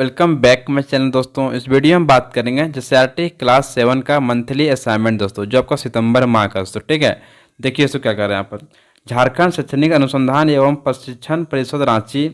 Welcome back my channel दोस्तों। इस video में बात करेंगे जेसीईआरटी क्लास 7 का मंथली असाइनमेंट दोस्तों, जो आपका सितंबर माह का दोस्तों। ठीक है, देखिए इसको क्या कर रहे हैं यहाँ पर। झारखंड शैक्षणिक अनुसंधान एवं प्रशिक्षण परिषद रांची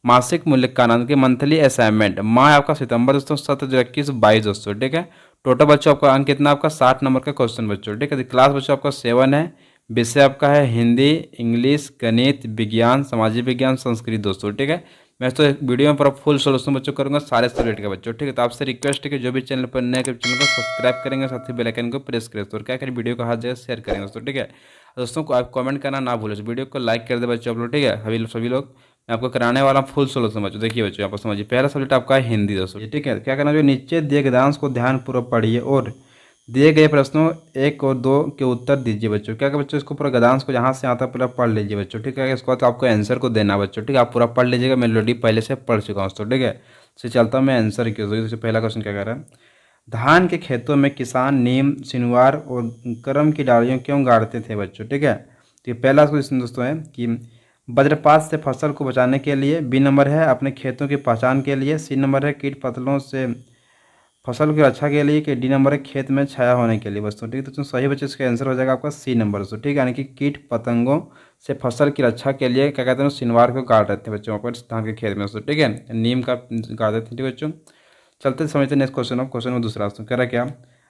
मासिक मूल्यांकन के मंथली असाइनमेंट माह आपका सितंबर दोस्तों, सत्र 2021-22 दोस्तों। ठीक है, टोटल बच्चों आपका अंक कितना, आपका 60 नंबर का क्वेश्चन बच्चों। ठीक है, क्लास बच्चों आपका 7 है। विषय आपका है हिंदी, इंग्लिश, गणित, विज्ञान, सामाजिक विज्ञान, संस्कृत दोस्तों। ठीक है, मैं तो वीडियो में पूरा फुल सोल्यूशन बच्चों करूंगा सारे सब्जेक्ट के बच्चों। ठीक है, तो आपसे रिक्वेस्ट है कि जो भी चैनल पर नए चैनल को सब्सक्राइब करेंगे, साथ ही बेल आइकन को प्रेस करें दोस्तों। क्या करें, वीडियो को हर जगह शेयर करेंगे दोस्तों। ठीक है, दोस्तों को आप कमेंट करना ना भूलें, वीडियो को लाइक कर दे बच्चों आप लोग। ठीक है, सभी लोग मैं आपको कराने वाला फुल सोल्यूशन बच्चों। देखिए बच्चों, यहाँ पर समझिए, पहला सब्जेक्ट आपका है हिंदी दोस्तों। ठीक है, क्या करना, जो नीचे दिए गद्यांश को ध्यानपूर्वक पढ़िए और दिए गए प्रश्नों 1 और 2 के उत्तर दीजिए बच्चों। क्या बच्चों, इसको पूरा गद्यांश को जहाँ से आता है पूरा पढ़ लीजिए बच्चों। ठीक है, इसके बाद आपको आंसर को देना बच्चों। ठीक है, आप पूरा पढ़ लीजिएगा, मैं ऑलरेडी पहले से पढ़ चुका हूँ दोस्तों। ठीक है, से चलता हूँ मैं आंसर की ओर। तो पहला क्वेश्चन क्या कर रहा है, धान के खेतों में किसान नीम, सिनवार और करम की डालियों क्यों गाड़ते थे बच्चों। ठीक है, तो ये पहला क्वेश्चन दोस्तों है कि वज्रपात से फसल को बचाने के लिए। बी नंबर है अपने खेतों की पहचान के लिए। सी नंबर है कीट पतंगों से फसल की रक्षा के लिए। कि डी नंबर है खेत में छाया होने के लिए दोस्तों। ठीक है, तो सही बच्चे इसका आंसर हो जाएगा आपका सी नंबर दोस्तों। ठीक है, यानी कि कीट पतंगों से फसल की रक्षा के लिए क्या कहते हैं, सिनवार को गाड़ देते हैं बच्चों पर धान के खेत में दोस्तों। ठीक है, नीम का गाड़ देते हैं। ठीक बच्चों, चलते समझते नेक्स्ट क्वेश्चन। ऑफ क्वेश्चन में दूसरा कह रहा है क्या,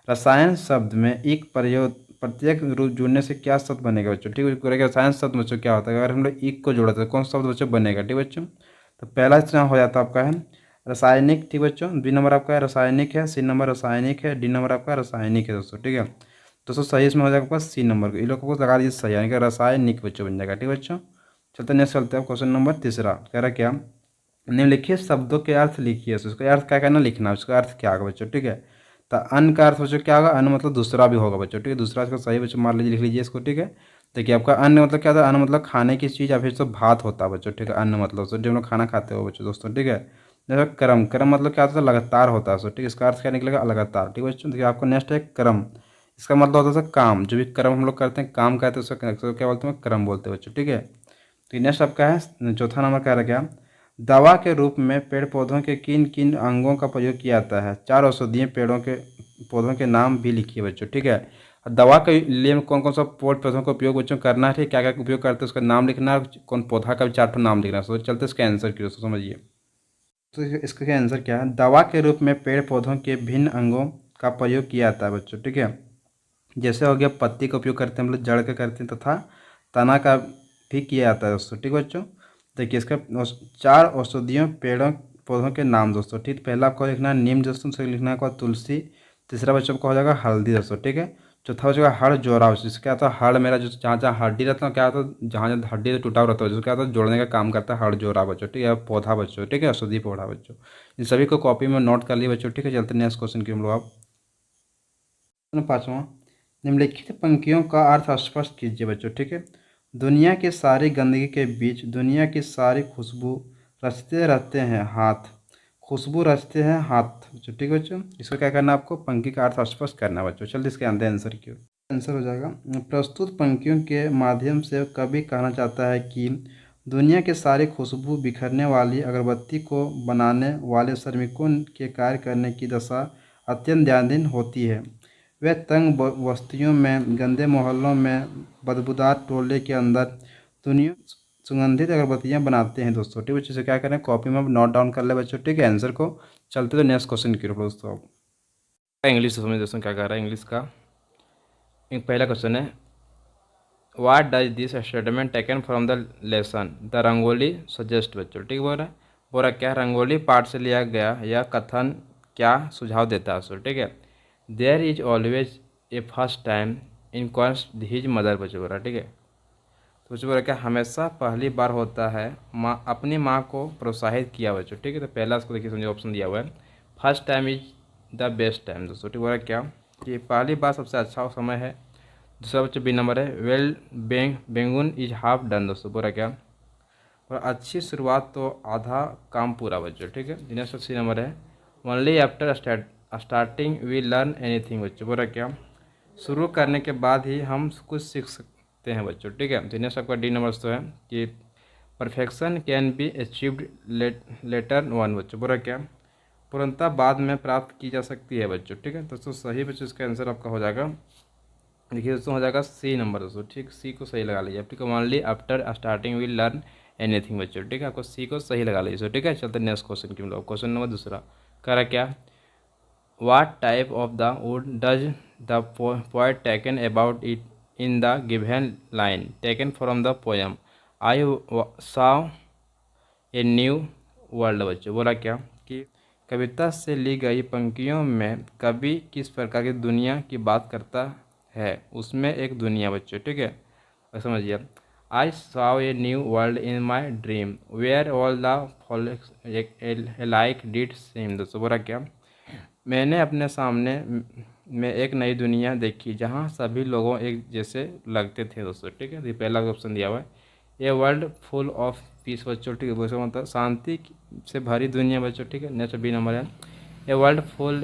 रसायन शब्द में एक प्रत्येक रूप जुड़ने से क्या शब्द बनेगा बच्चों। ठीक है, रसायन शब्द बच्चों क्या होता है, अगर हम लोग एक को जोड़ते हैं कौन सा शब्द बच्चों बनेगा। ठीक बच्चों, तो पहला इसमें हो जाता है आपका है रासायनिक। ठीक बच्चों, बी नंबर आपका है रासायनिक है, सी नंबर रासायनिक है, डी नंबर आपका रासायनिक है दोस्तों। ठीक है, दोस्तों सही इसमें हो जाएगा आपका सी नंबर को, इन लोगों को लगा दीजिए सही, यानी कि रासायनिक बच्चों बन जाएगा। ठीक बच्चों, चलते नेक्स्ट चलते हैं क्वेश्चन नंबर तीसरा। कह रहा क्या, निम्नलिखित शब्दों के अर्थ लिखिए। उसका अर्थ क्या करना, लिखना है उसका अर्थ क्या होगा बच्चों। ठीक है, तो अन्न का अर्थ बच्चों क्या होगा, अन्न मतलब दूसरा भी होगा बच्चों। ठीक है, दूसरा इसका सही बच्चों मान लीजिए, लिख लीजिए इसको। ठीक है, देखिए आपका अन्न मतलब क्या था, अन्न मतलब खाने की चीज़ या फिर तो भात होता है बच्चों। ठीक है, अन्न मतलब जो हम लोग खाना खाते हो बच्चों दोस्तों। ठीक है, जैसे क्रम, क्रम मतलब क्या होता है, लगातार होता है सो। ठीक है, इसका अर्थ क्या निकलेगा, लगातार। ठीक है बच्चों, देखिए आपको नेक्स्ट है क्रम, इसका मतलब होता है काम, जो भी क्रम हम लोग करते हैं, काम कहते हैं उसका क्या बोलते हैं, क्रम बोलते हैं बच्चों। ठीक है, तो नेक्स्ट आपका है चौथा नंबर कह रहा क्या, दवा के रूप में पेड़ पौधों के किन किन अंगों का प्रयोग किया जाता है। 4 औषधीय पेड़ों के पौधों के नाम भी लिखिए बच्चों। ठीक है, दवा के लिए कौन कौन सा पेड़ पौधों का उपयोग बच्चों करना है, ठीक, क्या क्या उपयोग करते हैं उसका नाम लिखना है, कौन पौधा का भी 4 नाम लिखना है। तो चलते इसका आंसर की दोस्तों समझिए। तो इसका आंसर क्या है, दवा के रूप में पेड़ पौधों के भिन्न अंगों का प्रयोग किया जाता है बच्चों। ठीक है, जैसे हो गया पत्ती का उपयोग करते हैं हम लोग, जड़ का करते हैं, तथा तना का भी किया जाता है दोस्तों। ठीक बच्चों, देखिए इसका 4 औषधियों पेड़ों पौधों के नाम दोस्तों। ठीक, पहला आपको लिखना है नीम दोस्तों, दूसरा लिखना है तुलसी, तीसरा बच्चों को हो जाएगा हल्दी दोस्तों। ठीक है, चौथा बच्चों का हड़ जोड़ा, जिससे क्या होता है, हड़ मेरा जो जहाँ जहाँ हड्डी रहता है क्या होता है, जहाँ जहाँ हड्डी टूटा हुआ रहता है जिसको क्या होता है, जोड़ने का काम करता है हड़ जोड़ा बच्चों। ठीक है, पौधा बच्चों। ठीक है, औषधि पौधा बच्चों, इन सभी को कॉपी में नोट कर लिए बच्चों। ठीक है, चलते नेक्स्ट क्वेश्चन की हम लोग आप पाँचवा, निम्नलिखित पंक्तियों का अर्थ स्पष्ट कीजिए बच्चों। ठीक है, दुनिया की सारी गंदगी के बीच दुनिया की सारी खुशबू रचते रहते हैं हाथ, खुशबू रचते हैं हाथ बच्चों। ठीक है बच्चों, इसको क्या करना है, आपको पंक्ति का अर्थ स्पष्ट करना है बच्चों। चलिए इसके अंदर आंसर क्यों, आंसर हो जाएगा, प्रस्तुत पंक्तियों के माध्यम से कवि कहना चाहता है कि दुनिया की सारी खुशबू बिखरने वाली अगरबत्ती को बनाने वाले श्रमिकों के कार्य करने की दशा अत्यंत दयानीय होती है। वे तंग बस्तियों में, गंदे मोहल्लों में, बदबूदार टोले के अंदर दुनिया सुगंधित अगरबत्तियाँ बनाते हैं दोस्तों। ठीक बच्चों, से क्या करें, कॉपी में नोट डाउन कर ले बच्चों। ठीक है, आंसर को चलते तो नेक्स्ट क्वेश्चन की तरफ दोस्तों। इंग्लिश समझ दोस्तों क्या कह रहा है, इंग्लिश का एक पहला क्वेश्चन है, what does this statement taken from the lesson the rangoli suggest बच्चों। ठीक बोल रहा क्या, रंगोली पाठ से लिया गया यह कथन क्या सुझाव देता है। ठीक है, there is always a first time in कॉन्स्ट हिज मदर बच्चों बोल रहा। ठीक है, तो बच्चों बोल रहा क्या, हमेशा पहली बार होता है माँ अपनी माँ को प्रोत्साहित किया बच्चों। ठीक है, तो पहला इसको देखिए समझिए, ऑप्शन दिया हुआ है first time is the best time दोस्तों। ठीक बोल रहा क्या, कि पहली बार सबसे अच्छा समय है। दूसरा बच्चों बी नंबर है वेल बेंगुन इज हाफ डन दोस्तों। बोल रहा क्या, और अच्छी शुरुआत तो आधा काम पूरा बच्चों। ठीक है, नेक्स्ट सी नंबर है only after starting we learn anything बच्चों। बोल रहा क्या, शुरू करने के बाद ही हम कुछ सीख सकते हैं बच्चों। ठीक है, तो नेक्स्ट आपका डी नंबर तो है कि perfection can be achieved later one बच्चों। बोल रहा क्या, पूर्णता बाद में प्राप्त की जा सकती है बच्चों, ठीक है। दोस्तों सही बच्चों इसका आंसर आपका हो जाएगा, देखिए दोस्तों हो जाएगा सी नंबर दोस्तों, ठीक। सी को सही लगा लीजिए, ठीक है। Only after starting will learn anything बच्चों, ठीक है। आपको सी को सही लगा लीजिए, ठीक है। चलते नेक्स्ट क्वेश्चन की मतलब क्वेश्चन नंबर दूसरा कह रहा क्या, What type of the wood does the poet taken about it in the given line taken from the poem I saw a new world बच्चों। बोला क्या कि कविता से ली गई पंक्तियों में कवि किस प्रकार की दुनिया की बात करता है, उसमें एक दुनिया बच्चों, ठीक है। और समझिए, आई saw a new world in my dream where all the folks alike did seem। दोस्तों बोला क्या, मैंने अपने सामने में एक नई दुनिया देखी जहाँ सभी लोगों एक जैसे लगते थे दोस्तों, ठीक है। ये पहला ऑप्शन दिया हुआ है, a world full of peace बच्चों, ठीक है। दूसरा मतलब शांति से भरी दुनिया बच्चों, ठीक है। नेक्स्ट बी नंबर है, ए वर्ल्ड फुल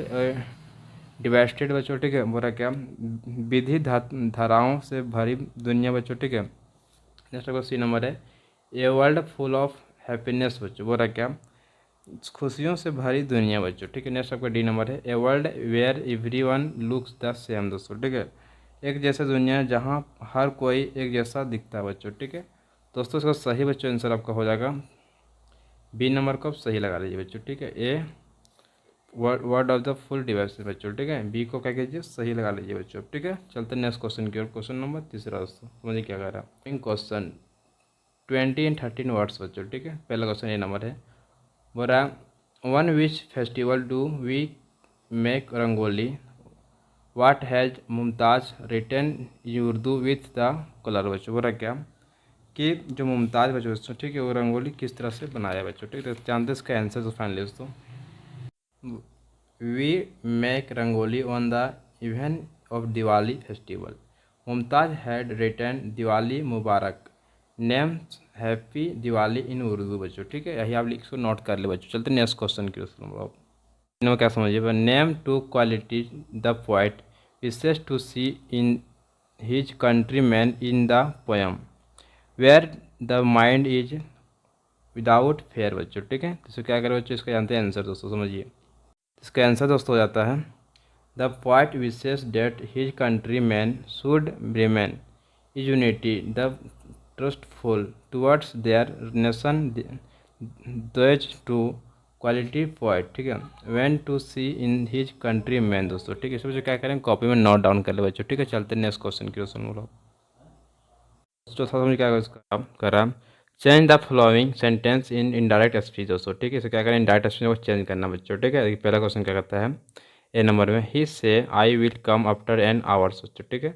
डिवेस्टेड बच्चों, ठीक है। बोला क्या, विधि धाराओं से भरी दुनिया बच्चों, ठीक है। नेक्स्ट आपका सी नंबर है, a world full of happiness बच्चों। बोला क्या, खुशियों से भरी दुनिया बच्चों, ठीक है। नेक्स्ट आपका डी नंबर है, a world where everyone looks the same दोस्तों, ठीक है। एक जैसा दुनिया जहाँ हर कोई एक जैसा दिखता है बच्चों, ठीक है। दोस्तों इसका सही बच्चों आंसर आपका हो जाएगा बी नंबर को आप सही लगा लीजिए बच्चों, ठीक है। A word of the full device बच्चों, ठीक है। बी को क्या कीजिए, सही लगा लीजिए बच्चों, ठीक है। चलते नेक्स्ट क्वेश्चन की ओर, क्वेश्चन नंबर तीसरा दोस्तों, समझिए क्या कह रहा है। क्वेश्चन 20 एंड 13 वर्ड्स बच्चों, ठीक है। पहला क्वेश्चन ये नंबर है, बोला one which festival do we make rangoli what has Mumtaz written Urdu with the colour बच्चों। बोला क्या कि जो मुमताज़ बच्चों, ठीक है, वो रंगोली किस तरह से बनाया बच्चों, ठीक है। तो जानते इसका आंसर तो फाइनली दोस्तों, we make rangoli on the event of Diwali festival, Mumtaz had return Diwali मुबारक, name happy Diwali in Urdu बच्चों, ठीक है। यही आप इसको नोट कर ले बच्चों। चलते नेक्स्ट क्वेश्चन की दोस्तों, इनमें क्या समझिए, name to quality the poet wishes to see in his countryman in the poem where the mind is without fear बच्चों, ठीक है। तो क्या करें बच्चों, इसका जानते हैं आंसर दोस्तों, समझिए। इसका आंसर दोस्तों हो जाता है, the poet wishes that his countryman should remain is unity the trustful towards their nation those two quality poet, ठीक है, when to see in his countryman दोस्तों, ठीक है। इस वजह क्या करें, कॉपी में नोट डाउन कर ले बच्चों, ठीक है। चलते नेक्स्ट क्वेश्चन की क्वेश्चन बोलो। चौथा समझ क्या करा, change the flowing sentence in indirect speech दोस्तों, ठीक है। इसे क्या करें, इनडायरेक्ट स्पीच को चेंज करना बच्चों, ठीक है। पहला क्वेश्चन क्या करता है, ए नंबर में, he say I will come after an hours बच्चों, ठीक है।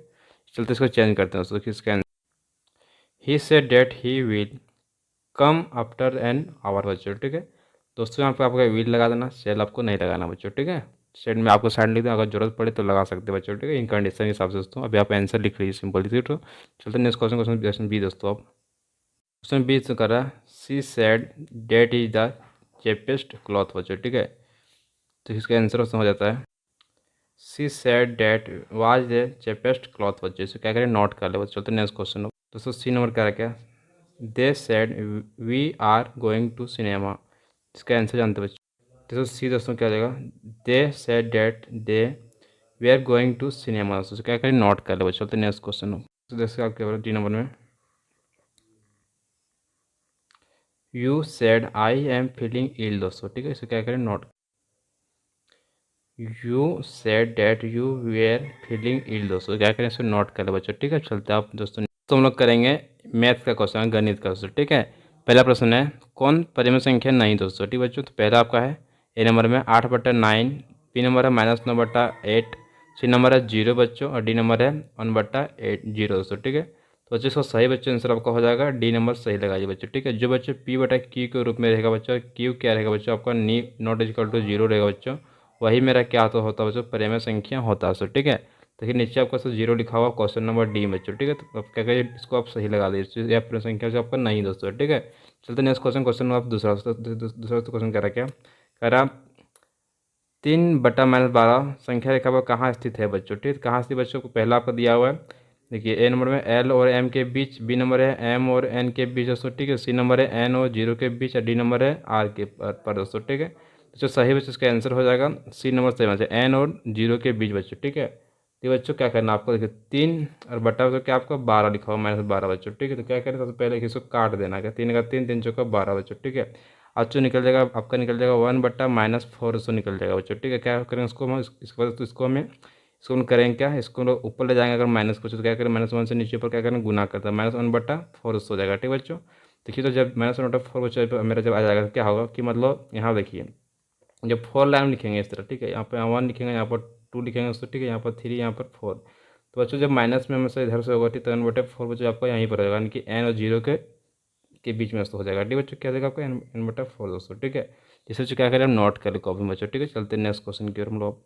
चलते इसको चेंज करते हैं दोस्तों, किसका, he say that he will come after an hour बच्चों, ठीक है। दोस्तों यहाँ पे आपका विल लगा देना, सेल आपको नहीं लगाना बच्चों, ठीक है। सेल में आपको साइड लिख दें, अगर जरूरत पड़े तो लगा सकते हैं बच्चों, ठीक है। इन कंडीशन के हिसाब से दोस्तों अभी आप आंसर लिख लीजिए, सिंपल लिखिए। तो चलते नेक्स्ट क्वेश्चन, क्वेश्चन बी दोस्तों। आप क्वेश्चन बी से कर रहा है, she said that is the cheapest cloth बच्चों, ठीक है। तो इसका आंसर हो जाता है, she said that was the cheapest cloth बच्चों। इसे क्या करें, नोट कर ले बच्चों। चलते नेक्स्ट क्वेश्चन दोस्तों, सी नंबर क्या है, क्या, they said we are going to cinema, इसका आंसर जानते बच्चों। दोस्तों सी दोस्तों क्या हो जाएगा, they said that they we are going to cinema दोस्तों, क्या करें, नोट कर ले बच्चों। तो नेक्स्ट क्वेश्चन तो जैसे आप क्या बोलो डी नंबर में, you said I am feeling ill दोस्तों, ठीक है। इसे क्या करें, note, you said that you were feeling ill दोस्तों, क्या करें, इसे नोट कर ले बच्चों, ठीक है। चलते आप दोस्तों, तो हम लोग करेंगे मैथ का क्वेश्चन, गणित का दोस्तों, ठीक है। पहला प्रश्न है, कौन परिमेय संख्या नहीं दोस्तों, ठीक बच्चों। तो पहला आपका है ए नंबर में 8/9, बी नंबर है -9/8, सी नंबर है 0 बच्चों, और डी नंबर है 1/8 दोस्तों, ठीक है। तो बच्चों इसका सही बच्चों आंसर आपका हो जाएगा डी नंबर सही लगाइए बच्चों, ठीक है। जो बच्चों P/Q के रूप में रहेगा बच्चों, क्यू क्या रहेगा बच्चों, आपका नॉट इक्वल टू 0 रहेगा बच्चों, वही मेरा क्या तो होता है बच्चों, परिमेय संख्या होता है, ठीक है। देखिए नीचे आपका 0 लिखा हुआ, क्वेश्चन नंबर डी बच्चों, ठीक है। तो आप क्या करिए, इसको आप सही लगा दीजिए, यह परिमेय संख्या से आपका नहीं दोस्तों, ठीक है। चलते नेक्स्ट क्वेश्चन, क्वेश्चन आप दूसरा क्वेश्चन कह रहा क्या, कह रहा 3/-12 संख्या रेखा पर कहाँ स्थित है बच्चों, ठीक, कहाँ स्थित बच्चों को पहला आपको दिया हुआ है, देखिए ए नंबर में एल और एम के बीच, बी नंबर है एम और एन के बीच दोस्तों, ठीक है, सी नंबर है एन और 0 के बीच, और डी नंबर है आर के पर दोस्तों, ठीक है। जो सही बच्चों इसका आंसर हो जाएगा सी नंबर सही बच्चे एन और 0 के बीच बच्चों, ठीक है। तो बच्चों क्या करना आपको, देखिए 3 और बटा तो क्या आपको 12 लिखा हुआ -12 बच्चों, ठीक है। तो क्या करें सबसे पहले इसको काट देना है, 3 का 3 3 चौका 12 बच्चों, ठीक है। आज निकल जाएगा आपका, निकल जाएगा 1/-4 सौ निकल जाएगा बच्चों, ठीक है। क्या करेंगे उसको हम इसके बाद तो इसको हम करेंगे क्या, इसको ऊपर ले जाएंगे अगर माइनस कुछ तो क्या करें -1 से नीचे ऊपर क्या करें गुना करता है, -1/4 हो जाएगा, ठीक है बच्चों। देखिए तो जब -1/4 बच्चों मेरा जब आ जाएगा तो क्या होगा कि मतलब यहाँ देखिए जब 4 लाइन लिखेंगे इस तरह, ठीक है, यहाँ पे 1 लिखेंगे, यहाँ पर 2 लिखेंगे तो ठीक है, यहाँ पर 3, यहाँ पर 4। तो बच्चों जब माइनस में हमेशा इधर से होगा, ठीक, तो 1/4 बच्चों आपको यहीं पर होगा, यानी कि एन और 0 के बीच में हो जाएगा, ठीक बच्चों। क्या देगा आपको n/4 दोस्तों, ठीक है। इसे बच्चों क्या करें हम नोट कर ले कॉपी में बच्चों, ठीक है। चलते हैं नेक्स्ट क्वेश्चन की ओर हम लोग।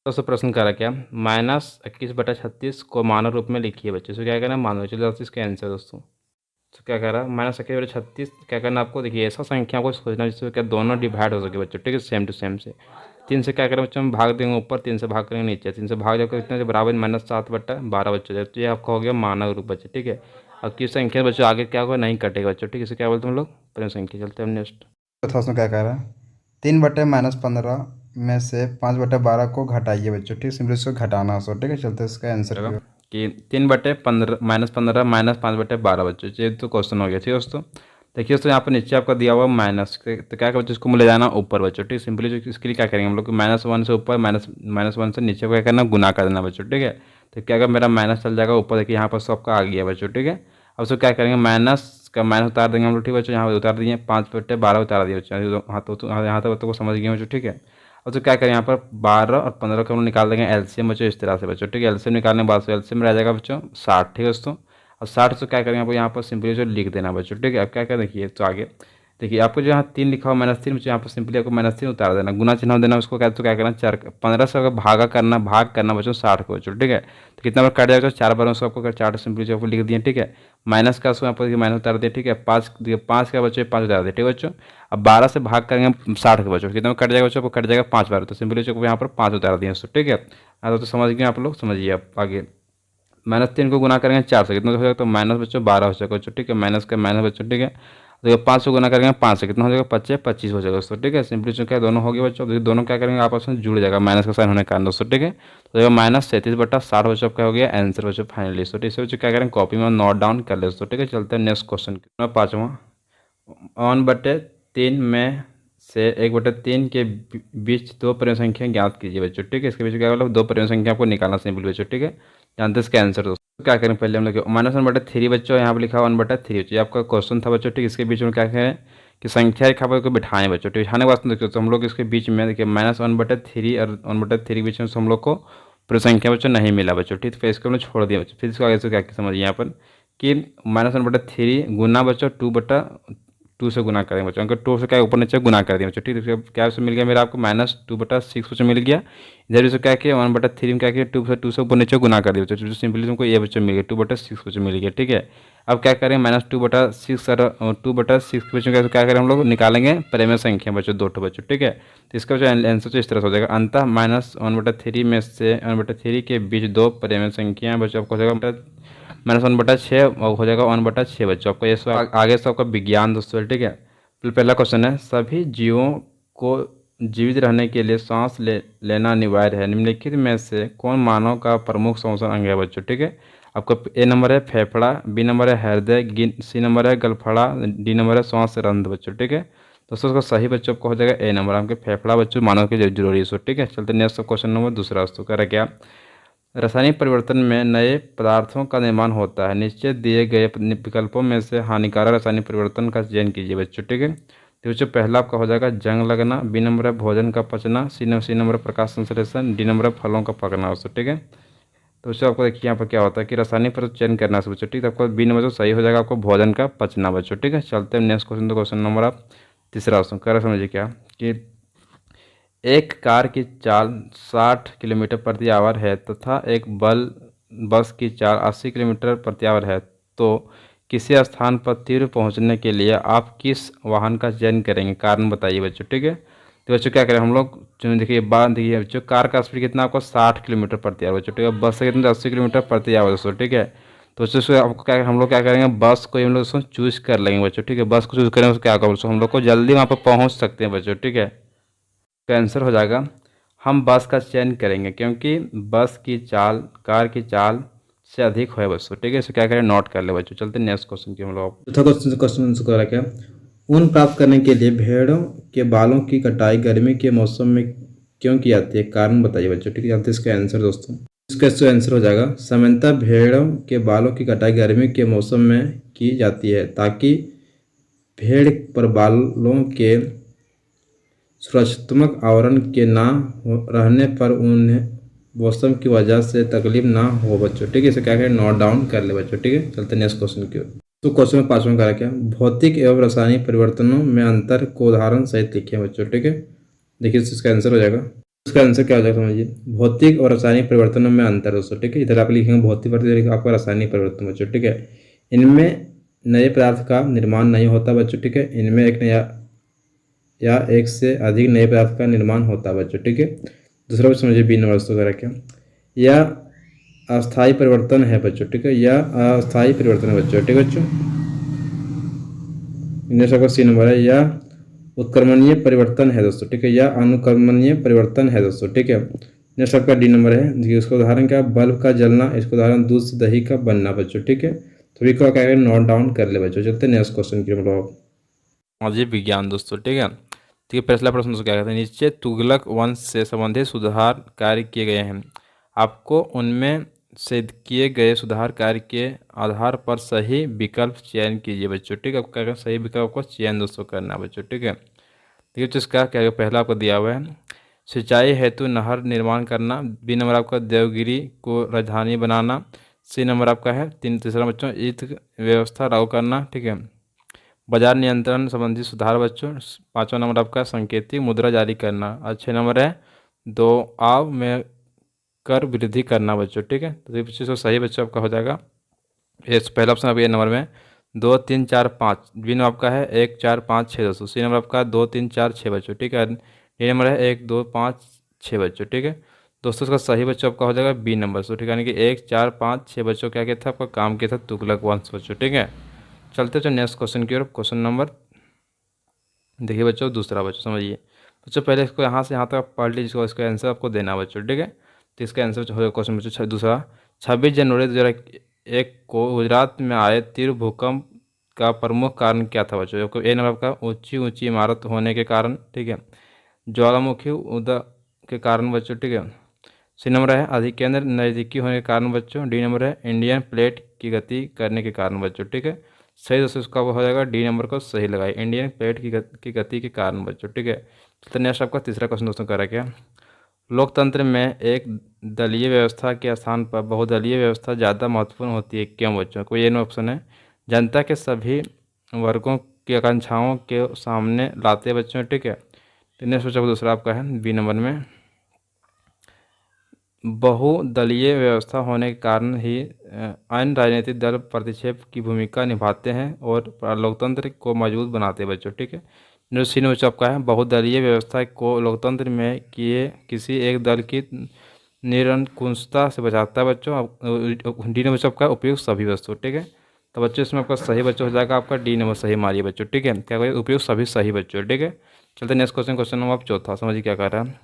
दोस्तों प्रश्न करा क्या, -21/36 को मानव रूप में लिखिए बच्चों। तो क्या करना है मानव, चलो इसका आंसर दोस्तों। तो क्या कह रहा है -21/36 क्या करना आपको, देखिए ऐसा संख्या को सोचना जिससे क्या दोनों डिवाइड हो सके बच्चों, ठीक है, सेम टू सेम से। 3 से क्या करें बच्चों हम भाग देंगे ऊपर, 3 से भाग करेंगे नीचे, 3 से भाग जाकर इतना जो बराबर -7/12 बच्चों, तो ये आपका हो गया मानव रूप बच्चे, ठीक है। अब किस संख्या बच्चों आगे क्या होगा नहीं कटेगा बच्चों, ठीक है। इसे क्या बोलते हैं हम लोग प्रेम संख्या। चलते हैं हम नेक्स्ट। चौथा उसमें क्या कह रहा है, 3/-15 में से 5/12 को घटाइए बच्चों, ठीक, सिंपली इसको घटाना है उसको, ठीक है। चलते हैं इसका आंसर की ओर। कि 3/15 -15 -5/12 बच्चों, ये तो क्वेश्चन हो गया, ठीक है दोस्तों। देखिए दोस्तों यहाँ पर नीचे आपका दिया हुआ माइनस, तो क्या बच्चों इसको ले जाना ऊपर बच्चों, ठीक। सिंपली जो इसके लिए क्या करेंगे हम लोग -1 से ऊपर -1 से नीचे को क्या करना गुना कर देना बच्चों, ठीक है। तो क्या अगर मेरा माइनस चल जाएगा ऊपर, देखिए यहाँ पर सबका आ गया बच्चों, ठीक है। अब उसको क्या करेंगे माइनस का माइनस उतार देंगे हम लोग, ठीक बच्चों। यहाँ पर उतार दिए 5/12 उतार दिए बच्चों, हाँ तो यहाँ तक बच्चों को समझ गए बच्चों, ठीक है। और तो क्या करें यहाँ पर 12 और 15 को हम लोग निकाल देंगे एलसीएम बच्चों, इस तरह से बच्चों, ठीक है। एलसीएम निकालने के बाद एलसीएम रह जाएगा बच्चों 60, ठीक है दोस्तों। और 60 से क्या करेंगे आपको यहाँ पर सिंपली जो लिख देना बच्चों, ठीक है। अब क्या करें देखिए तो आगे देखिए आपको जो यहाँ 3 लिखा हुआ -3 बच्चों, यहाँ पर सिंपली आपको -3 उतार देना, गुना चिन्ह देना उसको, क्या तो क्या करना 15 से अगर भाग करना बच्चों 60 को बच्चों, ठीक है। तो कितना बार कट जाएगा 4 बार उसको आपको 4 सिंपली जो आपको लिख दिए, ठीक है। माइनस का उसको आपको माइनस उतार दिए, ठीक है। 5 का बच्चों 5 उतार दिए, ठीक है बच्चों। अब 12 से भाग करेंगे 60 के बच्चों, कितना में कट जाएगा बच्चों, आपको कट जाएगा 5 बार, तो सिंपली बच्चों को यहाँ पर 5 उतार दिए उसको, ठीक है। हाँ तो समझ गए आप लोग, समझिए आप आगे। -3 को गुना करेंगे 4 से, कितना हो जाएगा तो माइनस बच्चों 12 हो जाएगा बच्चों, ठीक है। माइनस का माइनस बच्चों, ठीक है। तो 5 से गुना करेंगे 5 से, कितना हो जाएगा 25 हो जाएगा दोस्तों, ठीक है। सिंपली जो क्या दोनों हो गए बच्चों, तो दोनों क्या करेंगे आपस में जुड़ जाएगा माइनस का साइन होने के कारण दोस्तों, ठीक है। तो -37/60 बच्चों क्या हो गया आंसर बच्चों फाइनली। तो इसे बच्चों क्या करेंगे कॉपी में नोट डाउन कर ले दोस्तों, ठीक है। चलते हैं नेक्स्ट क्वेश्चन की। 5वां 1/3 में से 1/3 के बीच दो परिमेय संख्या ज्ञात कीजिए बच्चों, ठीक है। इसके बीच क्या मतलब दो परिमेय संख्या आपको निकालना सिंपल बच्चों, ठीक है। जानते हैं इसका आंसर दोस्तों। क्या करें पहले हम लोग -1/3 बच्चों, यहाँ पर लिखा 1/3 बच्चों, आपका क्वेश्चन था बच्चों, ठीक। इसके बीच में क्या करें कि संख्या रेखा पर को बिठाएं बच्चों, ठीक। बिठाने के बाद देखिए तो हम लोग इसके बीच में देखिए -1/3 और 1/3 के बीच में हम लोग को पूरी संख्या बच्चों नहीं मिला बच्चों, ठीक। फिर इसको हमने छोड़ दिया बच्चों। फिर इसको आगे से क्या समझिए यहाँ पर कि -1/3 गुना बच्चों 2 से गुना करेंगे बच्चों, अगर 2 से क्या ऊपर नीचे गुना कर दिया बच्चों, ठीक है। क्या उससे मिल गया मेरा आपको -2/6 बच्चों मिल गया। इधर से क्या किया 1/3 में क्या किया 2 से ऊपर नीचे गुना कर दिया बच्चों, सिंपली हमको ये बच्चों मिल गया 2/6 बच्चों मिल गया, ठीक है। अब क्या करें -2/6 और 2/6 के बच्चों क्या करें हम लोग निकालेंगे परिमेय संख्या बच्चों 2 बच्चों, ठीक है। तो इसका जो आंसर तो इस तरह से हो जाएगा, अंतः -1/3 में से 1/3 के बीच दो परिमेय संख्या बच्चों आपको हो जाएगा -1/6 और हो जाएगा 1/6 बच्चों आपको। ये सब आगे से आपका विज्ञान दोस्तों, ठीक है। तो पहला क्वेश्चन है सभी जीवों को जीवित रहने के लिए सांस लेना अनिवार्य है, निम्नलिखित में से कौन मानव का प्रमुख श्वसन अंग है बच्चों, ठीक है। आपका ए नंबर है फेफड़ा, बी नंबर है हृदय, सी नंबर है गलफड़ा, डी नंबर है श्वास रंध्र बच्चों, ठीक है। दोस्तों उसका सही बच्चों आपको हो जाएगा ए नंबर, आपके फेफड़ा बच्चों मानव के जरूरी है, ठीक है। चलते नेक्स्ट क्वेश्चन नंबर दूसरा दोस्तों कह रहा क्या, रासायनिक परिवर्तन में नए पदार्थों का निर्माण होता है, नीचे दिए गए विकल्पों में से हानिकारक रासायनिक परिवर्तन का चयन कीजिए बच्चों, ठीक है। तो बच्चों पहला आपका हो जाएगा जंग लगना, बी नंबर है भोजन का पचना, सी नंबर है प्रकाश संश्लेषण, डी नंबर है फलों का पकना दोस्तों, ठीक है। तो बच्चों आपको देखिए यहाँ पर क्या होता है कि रासायनिक परिवर्तन चयन करना है बच्चों, ठीक है। आपको बी नंबर तो सही हो जाएगा आपको भोजन का पचना बच्चों, ठीक है। चलते हैं नेक्स्ट क्वेश्चन, तो क्वेश्चन नंबर आप तीसरा दोस्तों कह रहे समझिए क्या कि एक कार की चाल 60 किलोमीटर प्रति आवर है तथा एक बस की चाल 80 किलोमीटर प्रति आवर है, तो किसी स्थान पर तीव्र पहुंचने के लिए आप किस वाहन का चयन करेंगे, कारण बताइए बच्चों, ठीक है। तो बच्चों क्या करें हम लोग देखिए बात देखिए बच्चों कार का स्पीड कितना आपको 60 किलोमीटर प्रति आवर बच्चों, ठीक है। बस से कितना 80 किलोमीटर प्रति आवर दोस्तों, ठीक है। तो उससे आपको क्या, हम लोग क्या करेंगे, बस को हम लोग उसको चूज़ कर लेंगे बच्चों, ठीक है। बस को चूज़ करेंगे उसको क्या होगा, हम लोग को जल्दी वहाँ पर पहुँच सकते हैं बच्चों, ठीक है। तो आंसर हो जाएगा, हम बस का चयन करेंगे क्योंकि बस की चाल कार की चाल से अधिक है बच्चों, ठीक है। इसे क्या करें, नोट कर ले बच्चों। चलते हैं नेक्स्ट क्वेश्चन की हम लोग। चौथा क्वेश्चन को रखा है, ऊन प्राप्त करने के लिए भेड़ों के बालों की कटाई गर्मी के मौसम में क्यों की जाती है, कारण बताइए बच्चों, ठीक है। जानते हैं इसका आंसर दोस्तों। इसका जो आंसर हो जाएगा, सामान्यतः भेड़ों के बालों की कटाई गर्मी के मौसम में की जाती है ताकि भेड़ पर बालों के सुरक्षात्मक आवरण के ना रहने पर उन्हें मौसम की वजह से तकलीफ ना हो बच्चों, ठीक है। इसे क्या करें, नोट डाउन कर ले बच्चों, ठीक है। चलते नेक्स्ट क्वेश्चन की ओर। तो क्वेश्चन में पांचवा का क्या, भौतिक एवं रासायनिक परिवर्तनों में अंतर को उदाहरण सहित लिखे बच्चों, ठीक है। देखिए इसका आंसर हो जाएगा, इसका आंसर क्या हो जाएगा समझिए, भौतिक और रासायनिक परिवर्तनों में अंतर दोस्तों, ठीक है। इधर आप लिखेंगे भौतिक परिवर्तन, आपका रासायनिक परिवर्तन बच्चों, ठीक है। इनमें नए पदार्थ का निर्माण नहीं होता बच्चों, ठीक है। इनमें एक नया या एक से अधिक नए पदार्थ का निर्माण होता है बच्चों, ठीक है। दूसरा क्वेश्चन समझिए, बी नंबर वगैरह क्या, यह अस्थायी परिवर्तन है बच्चों, ठीक है। यह अस्थायी परिवर्तन है बच्चों, ठीक है बच्चों। नेक्स्ट आपका सी नंबर है, यह उत्क्रमणीय परिवर्तन है दोस्तों, ठीक है। यह अनुक्रमणीय परिवर्तन है दोस्तों, ठीक है। नेक्स्ट आपका डी नंबर है, देखिए उसका उदाहरण क्या, बल्ब का जलना, इसका उदाहरण दूध से दही का बनना बच्चों, ठीक है। तो क्या करेंगे, नोट डाउन कर ले बच्चों। चलते नेक्स्ट क्वेश्चन की हम लोग। सामाजिक विज्ञान दोस्तों, ठीक है। ठीक है, पहला प्रश्न दोस्तों क्या कहते हैं, नीचे तुगलक वंश से संबंधित सुधार कार्य किए गए हैं, आपको उनमें से किए गए सुधार कार्य के आधार पर सही विकल्प चयन कीजिए बच्चों, ठीक है। आपको क्या करना, सही विकल्प को चयन दोस्तों करना बच्चों, ठीक है। देखिए तो इसका क्या पहला आपको दिया हुआ है, सिंचाई हेतु नहर निर्माण करना। बी नंबर आपका देवगिरी को राजधानी बनाना। सी नंबर आपका है तीसरा बच्चों, ईद व्यवस्था लागू करना, ठीक है। बाजार नियंत्रण संबंधी सुधार बच्चों। पांचवा नंबर आपका संकेतिक मुद्रा जारी करना। और 6 नंबर है दो आव में कर वृद्धि करना बच्चों, ठीक है। तो ये बच्चों से सही बच्चों आपका हो जाएगा, ये पहला ऑप्शन आपका ए नंबर में 2 3 4 5, बी नंबर आपका है 1 4 5 6 दोस्तों। सी नंबर आपका 2 3 4 6 बच्चों, ठीक है। डी नंबर है 1 2 5 6 बच्चों, ठीक है। दोस्तों इसका सही बच्चों आपका हो जाएगा बी नंबर, तो ठीक है। यानी कि 1 4 5 6 बच्चों क्या किया था, आपका काम किया था तुगलक वंश बच्चों, ठीक है। चलते तो नेक्स्ट क्वेश्चन की ओर। क्वेश्चन नंबर देखिए बच्चों दूसरा बच्चों, समझिए बच्चों, पहले इसको यहाँ से यहाँ तक पढ़ लीजिए, इसका आंसर आपको देना बच्चों, ठीक है। तो इसका आंसर हो क्वेश्चन बच्चों दूसरा, 26 जनवरी 2001 को गुजरात में आए तीव्र भूकंप का प्रमुख कारण क्या था बच्चों। आपको ए नंबर का ऊंची ऊंची इमारत होने के कारण, ठीक है। ज्वालामुखी उदय के कारण बच्चों, ठीक है। सी नंबर है अधिकेंद्र नज़दीकी होने के कारण बच्चों। डी नंबर है इंडियन प्लेट की गति करने के कारण बच्चों, ठीक है। सही दोस्तों इसका हो जाएगा डी नंबर को सही लगाए, इंडियन प्लेट की गति के कारण बच्चों, ठीक है। तो नेक्स्ट आपका तीसरा क्वेश्चन दोस्तों करा क्या, लोकतंत्र में एक दलीय व्यवस्था के स्थान पर बहुदलीय व्यवस्था ज़्यादा महत्वपूर्ण होती है, क्यों बच्चों। कोई ये ऑप्शन है, जनता के सभी वर्गों की आकांक्षाओं के सामने लाते बच्चों, ठीक है। तो नेक्स्ट बच्चों दूसरा आपका है बी नंबर में, बहुदलीय व्यवस्था होने के कारण ही अन्य राजनीतिक दल प्रतिक्षेप की भूमिका निभाते हैं और लोकतंत्र को मजबूत बनाते हैं बच्चों, ठीक है। जो सी नंबर आपका है, बहुदलीय व्यवस्था को लोकतंत्र में किए किसी एक दल की निरंकुशता से बचाता है बच्चों। डी नंबर आपका उपयुक्त सभी बच्चों, ठीक है। तो बच्चों इसमें आपका सही बच्चों हो जाएगा आपका डी नंबर सही मारिए बच्चों, ठीक है। क्या करिए, उपयुक्त सभी सही बच्चों, ठीक है। चलते नेक्स्ट क्वेश्चन, क्वेश्चन नंबर आप चौथा, समझिए क्या कर रहा है,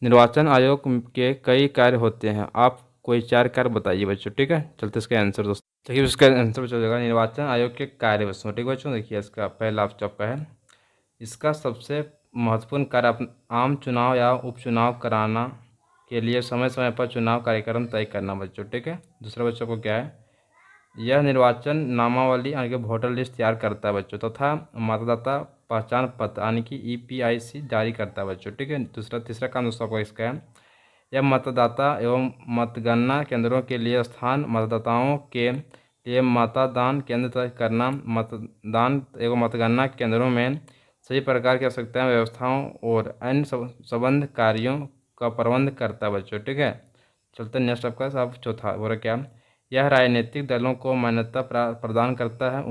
निर्वाचन आयोग के कई कार्य होते हैं, आप कोई 4 कार्य बताइए बच्चों, ठीक है। चलते इसका आंसर दोस्तों, देखिए इसका आंसर बच्चों हो जाएगा निर्वाचन आयोग के कार्य बच्चों, ठीक है बच्चों। देखिए इसका पहला ऑप्शन आपका है, इसका सबसे महत्वपूर्ण कार्य आम चुनाव या उपचुनाव कराना के लिए समय समय पर चुनाव कार्यक्रम तय करना बच्चों, ठीक है। दूसरा बच्चों को क्या है, यह निर्वाचन नामावली यानी कि वोटर लिस्ट तैयार करता है बच्चों तथा मतदाता पहचान पत्र यानी कि EPIC जारी करता है बच्चों, ठीक है। तीसरा काम दोस्तों आपका इसका है, यह मतदाता एवं मतगणना केंद्रों के लिए स्थान, मतदाताओं के लिए मतदान केंद्र तय करना, मतदान एवं मतगणना केंद्रों में सभी प्रकार की आवश्यकताएं व्यवस्थाओं और अन्य संबंध कार्यों का प्रबंध करता है बच्चों, ठीक है। चलते नेक्स्ट आपका साहब चौथा बोला क्या, यह राजनीतिक दलों को मान्यता प्रदान करता है,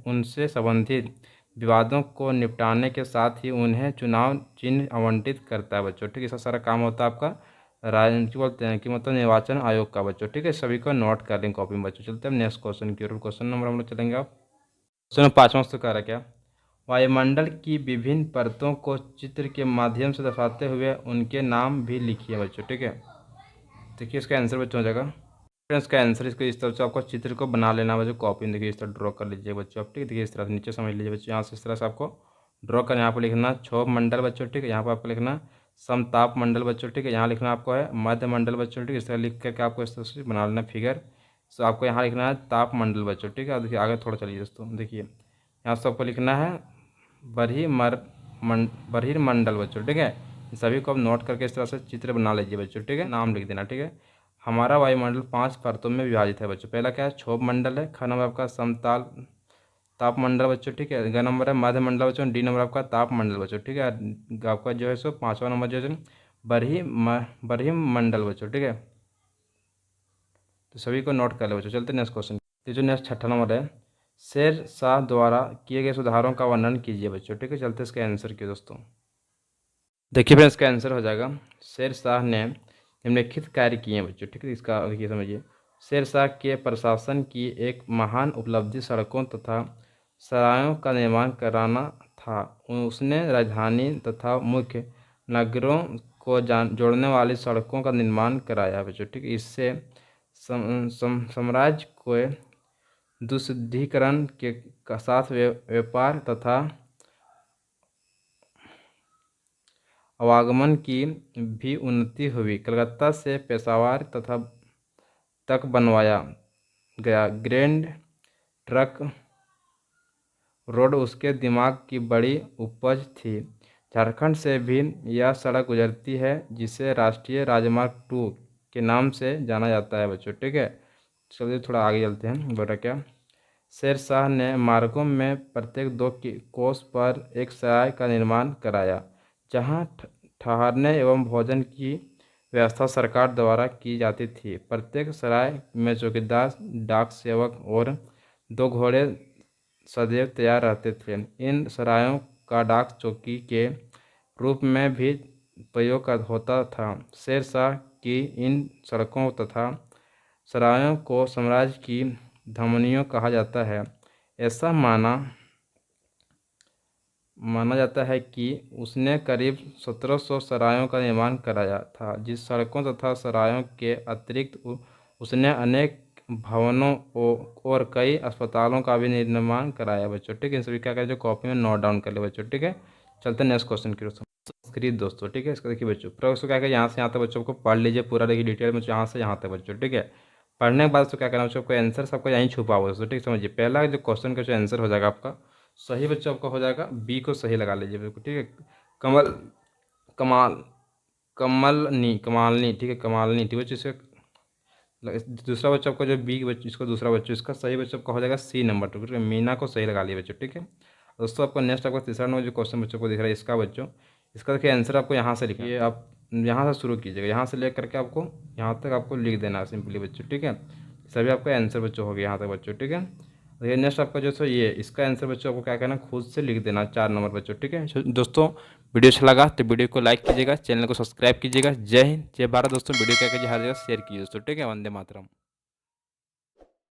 उनसे संबंधित विवादों को निपटाने के साथ ही उन्हें चुनाव चिन्ह आवंटित करता है बच्चों, ठीक है। ऐसा सारा काम होता है आपका राजनीति बोलते हैं कि मतलब निर्वाचन आयोग का बच्चों, ठीक है। सभी को नोट कर लें कॉपी में बच्चों। चलते हैं नेक्स्ट क्वेश्चन की ओर। क्वेश्चन नंबर हम लोग चलेंगे आप क्वेश्चन 5वां तो कह रहा क्या, वायुमंडल की विभिन्न परतों को चित्र के माध्यम से दर्शाते हुए उनके नाम भी लिखिए बच्चों, ठीक है। देखिए इसका आंसर बच्चों हो जाएगा, फ्रेंड्स का आंसर इसको इस तरह से आपको चित्र को बना लेना बच्चों, कॉपी में देखिए इस तरह ड्रॉ कर लीजिए बच्चों आप, ठीक है। देखिए इस तरह से नीचे समझ लीजिए बच्चों, यहाँ से इस तरह से आपको ड्रॉ कर, यहाँ पर लिखना क्षोभ मंडल बच्चों, ठीक है। यहाँ पर आपको लिखना समताप मंडल बच्चों, ठीक है। यहाँ लिखना आपको है मध्य मंडल बच्चों, ठीक है। इस तरह लिख करके आपको इस तरह से बना लेना फिगर। तो आपको यहाँ लिखना है ताप मंडल बच्चों, ठीक है। देखिए आगे थोड़ा चलिए दोस्तों, देखिए यहाँ से आपको लिखना है बरही मंडल बच्चों, ठीक है। सभी को आप नोट करके इस तरह से चित्र बना लीजिए बच्चों, ठीक है। नाम लिख देना, ठीक है। हमारा वायुमंडल 5 परतों में विभाजित है बच्चों। पहला क्या है, क्षोभ मंडल है। ख नंबर आपका समताल तापमंडल बच्चों, ठीक है। ग नंबर है मध्य मंडल बच्चों। डी नंबर आपका तापमंडल बच्चों, ठीक है। आपका जो है सो 5वां नंबर जो है बरही मंडल बच्चों, ठीक है। तो सभी को नोट कर ले बच्चों। चलते नेक्स्ट क्वेश्चन। तो जो नेक्स्ट 6ठा नंबर है, शेर शाह द्वारा किए गए सुधारों का वर्णन कीजिए बच्चों, ठीक है। चलते इसका आंसर किए दोस्तों। देखिए फ्रेंड्स इसका आंसर हो जाएगा, शेर शाह ने निम्नलिखित कार्य किए हैं बच्चों, ठीक है। इसका देखिए समझिए, शेर शाह के प्रशासन की एक महान उपलब्धि सड़कों तथा सरायों का निर्माण कराना था। उसने राजधानी तथा मुख्य नगरों को जोड़ने वाली सड़कों का निर्माण कराया बच्चों, ठीक है। इससे साम्राज्य को दुष्धिकरण के साथ व्यापार तथा आवागमन की भी उन्नति हुई। कलकत्ता से पेशावर तक बनवाया गया ग्रैंड ट्रक रोड उसके दिमाग की बड़ी उपज थी। झारखंड से भी यह सड़क गुजरती है, जिसे राष्ट्रीय राजमार्ग 2 के नाम से जाना जाता है बच्चों, ठीक है। चलिए ठोड़ा आगे चलते हैं। बोला क्या, शेर शाह ने मार्गों में प्रत्येक 2 कोस पर एक सराय का निर्माण कराया, जहां ठहरने एवं भोजन की व्यवस्था सरकार द्वारा की जाती थी। प्रत्येक सराय में चौकीदार, डाक सेवक और 2 घोड़े सदैव तैयार रहते थे। इन सरायों का डाक चौकी के रूप में भी प्रयोग होता था। शेर शाह की इन सड़कों तथा सरायों को साम्राज्य की धमनियों कहा जाता है। ऐसा माना जाता है कि उसने करीब 1700 सरायों का निर्माण कराया था। जिस सड़कों तथा सरायों के अतिरिक्त उसने अनेक भवनों और कई अस्पतालों का भी निर्माण कराया बच्चों, ठीक है। सभी क्या करें, जो कॉपी में नोट डाउन कर ले बच्चों, ठीक है। चलते हैं नेक्स्ट क्वेश्चन की संस्कृत दोस्तों, ठीक है। इसका देखिए बच्चों, प्रश्न क्या करें, यहाँ से यहाँ तक बच्चों को पढ़ लीजिए पूरा, देखिए डिटेल में यहाँ से यहाँ तक बच्चों, ठीक है। पढ़ने के बाद उसको क्या करना बच्चों, आपको आंसर सबको यहीं छुपा हुआ दोस्तों, ठीक समझिए। पहला जो क्वेश्चन का जो आंसर हो जाएगा आपका सही बच्चों, आपका हो जाएगा बी को सही लगा लीजिए बिल्कुल, ठीक है। कमल कमाल कमालनी, ठीक है, कमालनी, ठीक बच्चों। दूसरा बच्चा आपका जो बी बच्चों, इसको दूसरा बच्चों, इसका सही बच्चों आपका हो जाएगा सी नंबर 2, ठीक है। मीना को सही लगा लिया बच्चों, ठीक है। दोस्तों आपका नेक्स्ट आपका तीसरा नंबर जो क्वेश्चन बच्चों को दिख रहा है, इसका बच्चों, इसका देखिए आंसर आपको यहाँ से लिखिए, आप यहाँ से शुरू कीजिएगा, यहाँ से लेकर के आपको यहाँ तक आपको लिख देना है सिंपली बच्चों, ठीक है। सभी आपका आंसर बच्चों हो गया यहाँ तक बच्चों, ठीक है। देखिए नेक्स्ट आपका जो सो ये इसका आंसर बच्चों आपको क्या करना, खुद से लिख देना 4 नंबर बच्चों, ठीक है। दोस्तों वीडियो अच्छा लगा तो वीडियो को लाइक कीजिएगा, चैनल को सब्सक्राइब कीजिएगा। जय हिंद, जय भारत दोस्तों। वीडियो क्या कीजिए हर जगह शेयर कीजिए दोस्तों, ठीक है। वंदे मातरम।